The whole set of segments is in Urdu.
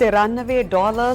$93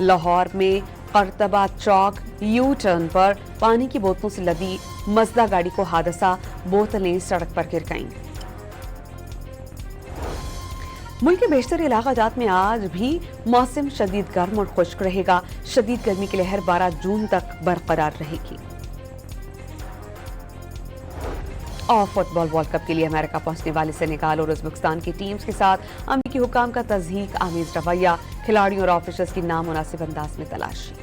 لاہور میں قرطبہ چوک یو ٹرن پر پانی کی بوتلوں سے لدی مزدہ گاڑی کو حادثہ، بوتلیں سڑک پر گر گئیں۔ ملک کے بیشتر علاقہ جات میں آج بھی موسم شدید گرم اور خشک رہے گا۔ شدید گرمی کی لہر 12 جون تک برقرار رہے گی۔ اور فٹ بال ورلڈ کپ کے لیے امریکہ پہنچنے والی سینیگال اور ازبکستان کی ٹیمز کے ساتھ امریکی حکام کا تضحیک آمیز رویہ، کھلاڑیوں اور آفیشلز کی نامناسب انداز میں تلاشی۔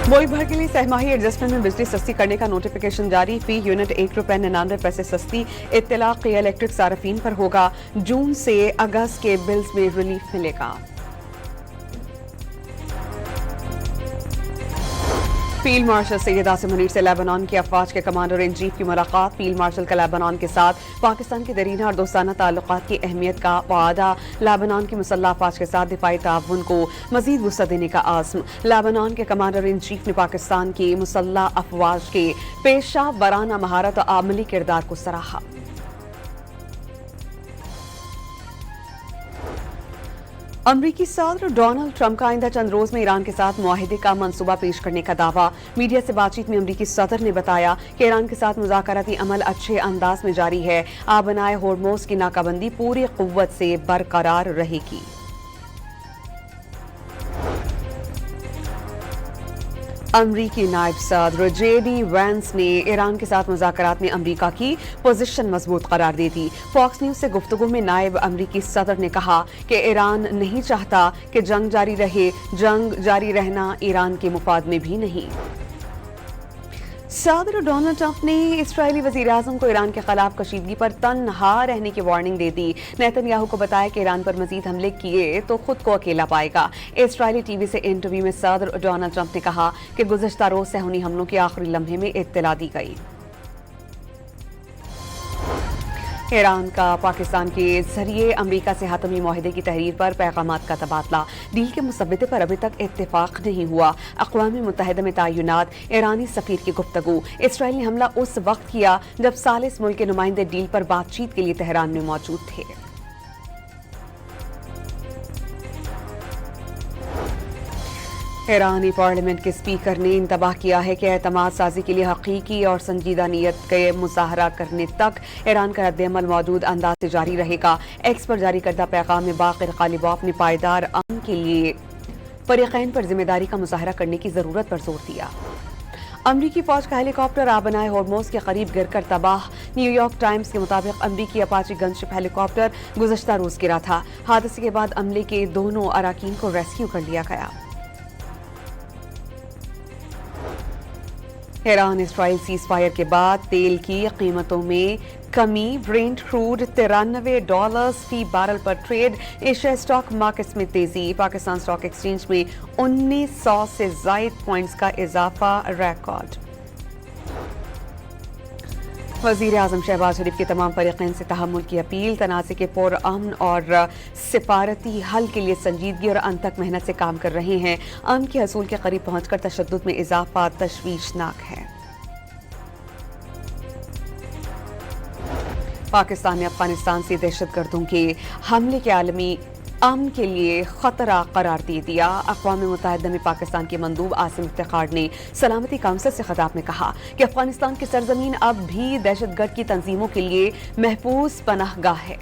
ملک بھر کے لیے سہ ماہی ایڈجسٹمنٹ میں بجلی سستی کرنے کا نوٹیفیکیشن جاری، فی یونٹ ₹1.99 سستی۔ اطلاع الیکٹرک صارفین پر ہوگا۔ جون سے اگست کے بلز میں ریلیف ملے گا۔ فیلڈ مارشل سید عاصم منیر سے لیبنان کی افواج کے کمانڈر ان چیف کی ملاقات۔ فیلڈ مارشل کا لیبنان کے ساتھ پاکستان کے دیرینہ اور دوستانہ تعلقات کی اہمیت کا وعدہ۔ لیبنان کی مسلح افواج کے ساتھ دفاعی تعاون کو مزید وسعت دینے کا عزم۔ لیبنان کے کمانڈر ان چیف نے پاکستان کی مسلح افواج کے پیشہ ورانہ مہارت اور عملی کردار کو سراہا۔ امریکی صدر ڈونلڈ ٹرمپ کا آئندہ چند روز میں ایران کے ساتھ معاہدے کا منصوبہ پیش کرنے کا دعویٰ۔ میڈیا سے بات چیت میں امریکی صدر نے بتایا کہ ایران کے ساتھ مذاکراتی عمل اچھے انداز میں جاری ہے۔ آبنائے ہورموز کی ناکہ بندی پوری قوت سے برقرار رہے گی۔ امریکی نائب صدر جے ڈی وینس نے ایران کے ساتھ مذاکرات میں امریکہ کی پوزیشن مضبوط قرار دے دی۔ فاکس نیوز سے گفتگو میں نائب امریکی صدر نے کہا کہ ایران نہیں چاہتا کہ جنگ جاری رہے، جنگ جاری رہنا ایران کے مفاد میں بھی نہیں۔ صدر ڈونلڈ ٹرمپ نے اسرائیلی وزیر اعظم کو ایران کے خلاف کشیدگی پر تنہا رہنے کی وارننگ دے دی۔ نیتن یاہو کو بتایا کہ ایران پر مزید حملے کیے تو خود کو اکیلا پائے گا۔ اسرائیلی ٹی وی سے انٹرویو میں صدر ڈونلڈ ٹرمپ نے کہا کہ گزشتہ روز صہیونی حملوں کے آخری لمحے میں اطلاع دی گئی۔ ایران کا پاکستان کے ذریعے امریکہ سے حتمی معاہدے کی تحریر پر پیغامات کا تبادلہ۔ ڈیل کے مسودے پر ابھی تک اتفاق نہیں ہوا۔ اقوام متحدہ میں تعینات، ایرانی سفیر کی گفتگو۔ اسرائیل نے حملہ اس وقت کیا جب ثالث ملک کے نمائندے ڈیل پر بات چیت کے لیے تہران میں موجود تھے۔ ایرانی پارلیمنٹ کے اسپیکر نے انتباہ کیا ہے کہ اعتماد سازی کے لیے حقیقی اور سنجیدہ نیت کے مظاہرہ کرنے تک ایران کا رد عمل موجود انداز سے جاری رہے گا۔ ایکس پر جاری کردہ پیغام میں باقر غالباف نے پائیدار امن کے لیے فریقین پر ذمہ داری کا مظاہرہ کرنے کی ضرورت پر زور دیا۔ امریکی فوج کا ہیلی کاپٹر آبنائے ہورموز کے قریب گر کر تباہ۔ نیو یارک ٹائمز کے مطابق امریکی اپاچی گن شپ ہیلی کاپٹر گزشتہ روز گرا تھا۔ حادثے کے بعد عملے کے دونوں اراکین کو ریسکیو کر لیا گیا۔ ایران اسرائیل سیز فائر کے بعد تیل کی قیمتوں میں کمی، برینٹ کروڈ $93 فی بیرل پر ٹریڈ۔ ایشیا اسٹاک مارکیٹس میں تیزی، پاکستان اسٹاک ایکسچینج میں 1900 سے زائد پوائنٹس کا اضافہ ریکارڈ۔ وزیر اعظم شہباز شریف کے تمام فریقین سے تحمل کی اپیل، تنازع کے پرامن اور سفارتی حل کے لیے سنجیدگی اور انتھک محنت سے کام کر رہے ہیں۔ امن کے حصول کے قریب پہنچ کر تشدد میں اضافہ تشویشناک ہے۔ پاکستان نے افغانستان سے دہشت گردوں کے حملے کے عالمی امن کے لیے خطرہ قرار دے دیا۔ اقوام متحدہ میں پاکستان کے مندوب عاصم افتخار نے سلامتی کونسل سے خطاب میں کہا کہ افغانستان کی سرزمین اب بھی دہشت گرد کی تنظیموں کے لیے محفوظ پناہ گاہ ہے۔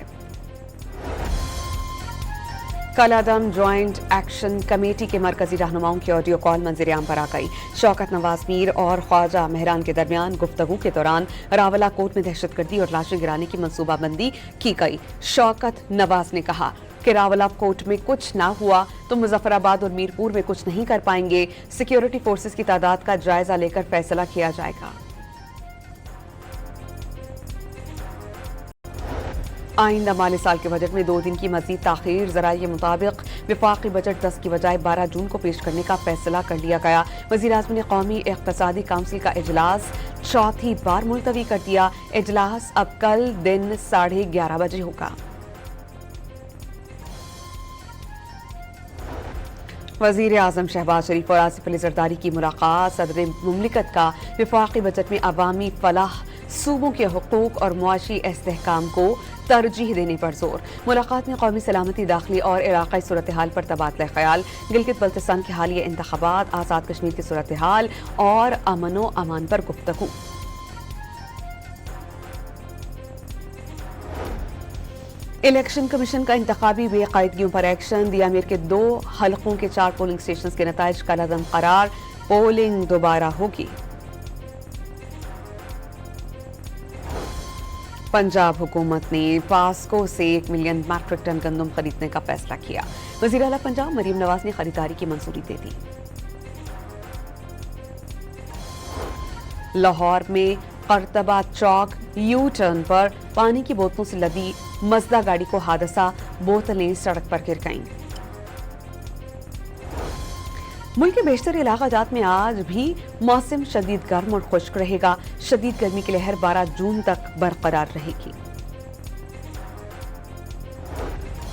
کالعدم جوائنٹ ایکشن کمیٹی کے مرکزی رہنماؤں کی آڈیو کال منظر عام پر آ گئی۔ شوکت نواز میر اور خواجہ مہران کے درمیان گفتگو کے دوران راولہ کوٹ میں دہشت گردی اور لاشیں گرانے کی منصوبہ بندی کی گئی۔ شوکت نواز نے کہا کہ راولہ کوٹ میں کچھ نہ ہوا تو مظفر آباد اور میرپور میں کچھ نہیں کر پائیں گے۔ سیکیورٹی فورسز کی تعداد کا جائزہ لے کر فیصلہ کیا جائے گا۔ آئندہ مالی سال کے بجٹ میں 2 دن کی مزید تاخیر، ذرائع کے مطابق وفاقی بجٹ 10 کی بجائے 12 جون کو پیش کرنے کا فیصلہ کر لیا گیا۔ وزیر اعظم نے قومی اقتصادی کونسل کا اجلاس چوتھی بار ملتوی کر دیا۔ اجلاس اب کل دن 11:30 بجے ہوگا۔ وزیر اعظم شہباز شریف اور آصف علی زرداری کی ملاقات۔ صدر مملکت کا وفاقی بجٹ میں عوامی فلاح صوبوں کے حقوق اور معاشی استحکام کو ترجیح دینے پر زور۔ ملاقات میں قومی سلامتی، داخلی اور علاقائی صورتحال پر تبادلہ خیال، گلگت بلتستان کے حالیہ انتخابات، آزاد کشمیر کی صورتحال اور امن و امان پر گفتگو۔ الیکشن کمیشن کا انتخابی بے قاعدگیوں پر ایکشن، دیا میر کے 2 حلقوں کے 4 پولنگ اسٹیشنز کے نتائج کالعدم قرار، پولنگ دوبارہ ہوگی۔ پنجاب حکومت نے پاسکو سے 1 ملین میٹرک ٹن گندم خریدنے کا فیصلہ کیا، وزیر اعلیٰ پنجاب مریم نواز نے خریداری کی منظوری دے دی۔ لاہور میں قرطبہ چوک یو ٹرن پر پانی کی بوتلوں سے لدی مزدہ گاڑی کو حادثہ، بوتلیں سڑک پر گر گئیں۔ ملک کے بیشتر علاقہ جات میں آج بھی موسم شدید گرم اور خشک رہے گا، شدید گرمی کی لہر 12 جون تک برقرار رہے گی۔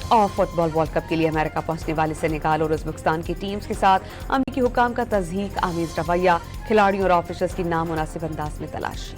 اور فٹ بال ورلڈ کپ کے لیے امریکہ پہنچنے والے سینیگال اور ازبکستان کی ٹیمز کے ساتھ امریکی حکام کا تضحیک آمیز رویہ، کھلاڑیوں اور آفیشلز کی نامناسب انداز میں تلاشی۔